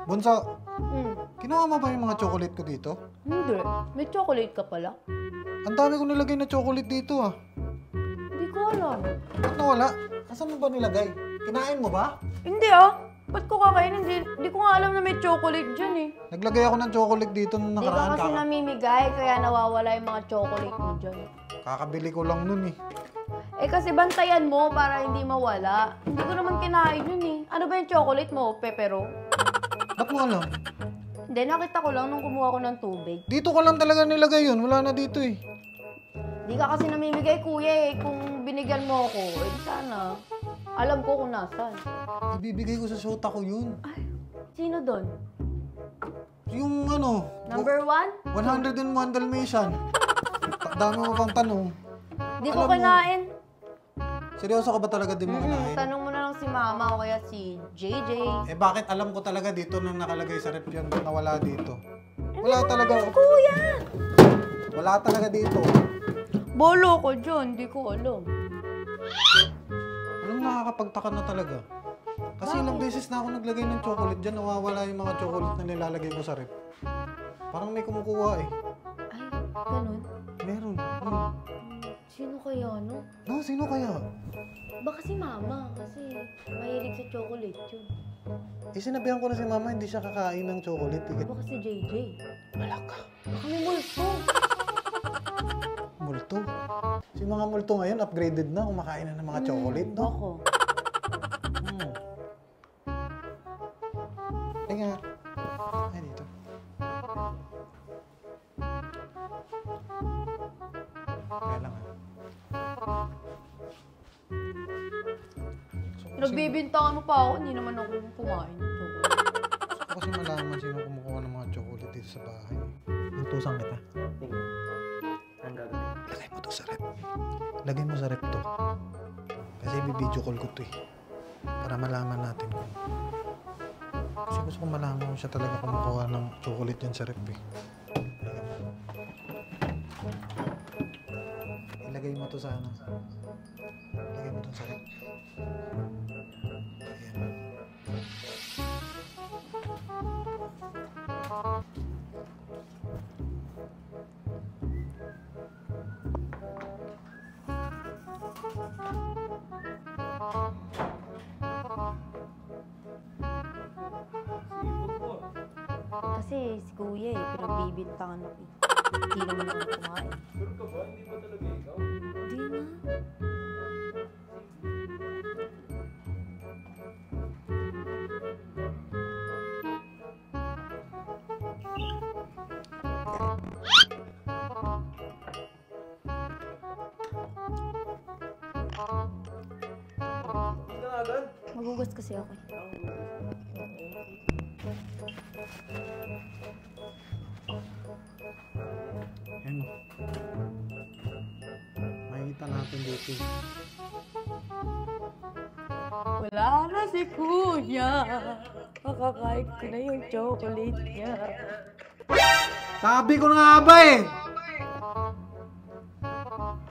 Bunso, Hmm. kinuha mo ba yung mga chocolate ko dito? Hindi. May chocolate ka pala? Ang dami ko nilagay na chocolate dito ah. Hindi ko alam. Ba't nawala? Asan mo ba nilagay? Kinain mo ba? Hindi ah. Ba't ko kakainin? Hindi ko nga alam na may chocolate dyan eh. Naglagay ako ng chocolate dito nung Hindi ka nakaraan. kasi namimigay kaya nawawala yung mga chocolate mo dyan. Kakabili ko lang nun eh. Eh kasi bantayan mo para hindi mawala. Hindi ko naman kinain yun eh. Ano ba yung chocolate mo? Pepero? Ba't mo alam? Hindi, nakita ko lang nung kumuha ko ng tubig. Dito ko lang talaga nilagay yun. Wala na dito eh. Hindi ka kasi namimigay kuya eh. Kung binigyan mo ako, eh sana. Alam ko kung nasan. Ibibigay ko sa shota ko yun. Ay, sino doon? Yung ano, Number 1? 101 Dalmatian. Dami mo pang tanong. Di ko Alam mo- kinain. Seryoso ka ba talaga di mo kinain? Tanong mo na lang si mama o kaya si JJ. Eh bakit alam ko talaga dito nang nakalagay sa rep yan na wala dito? Wala talaga. Kuya! Wala talaga dito. Bolo ko dyan, di ko alam. Anong nakakapagtaka na talaga? Kasi ilang beses na ako naglagay ng chocolate dyan, nawawala yung mga chocolate na nilalagay ko sa rep. Parang may kumukuha eh. Ay, ganun. Meron. Sino kaya, no? No, sino kaya? Baka si mama, kasi mahilig sa chocolate yun. Eh sinabihan ko na si mama, hindi siya kakain ng chocolate. Baka si JJ. Wala ka. Baka may multo. Multo. Si mga multo ngayon, upgraded na, kumakain na ng mga chocolate, no? Bako. Ay nga. Ay, dito. Kaya lang ah. Nagbibintangan mo pa ako, hindi naman ako kumain ng chocolate. Gusto ko kasi malaman sino kumukuha ng mga chocolate dito sa bahay. Utusan kita. Sige. Ang gagawin? Lagay mo to sa rep. Lagay mo sa rep to. Kasi bibideo call ko to eh. Para malaman natin kung... Kasi gusto ko malaman kung siya talaga kumukuha ng chocolate yan sa rep eh. Ilagay mo to sa ano. Ilagay mo to sa rep. Ayan. Kasi si kuya eh, pinagbibintangan ako eh. Hindi naman ako kumain. Sure ka ba? Hindi ba talaga ikaw? Hindi na. Hindi na agad. Magugas kasi ako eh. Ayan o. Makikita natin dito. Wala na si kuya. Makakain ko na yung chocolate niya. Sabi ko na nga ba eh!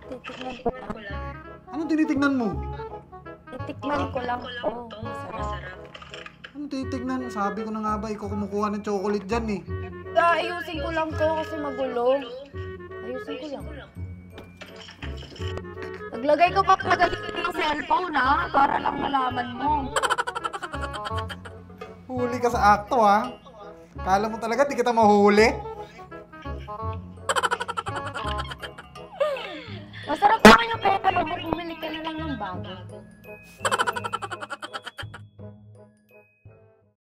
Titikman ko lang. Anong tinitignan mo? Titikman ko lang to. Masarap. Anong tinitignan? Sabi ko na nga ba, ikaw kumukuha ng chocolate dyan eh. Ayusin ko lang to kasi magulo. Ayusin ko lang. Naglagay ko pa talaga ng cellphone ha, para lang malaman mo. Huli ka sa akto ha. Kala mo talaga di kita mahuli? Masarap naman yung pepper mo, bumili ka na lang ng bago.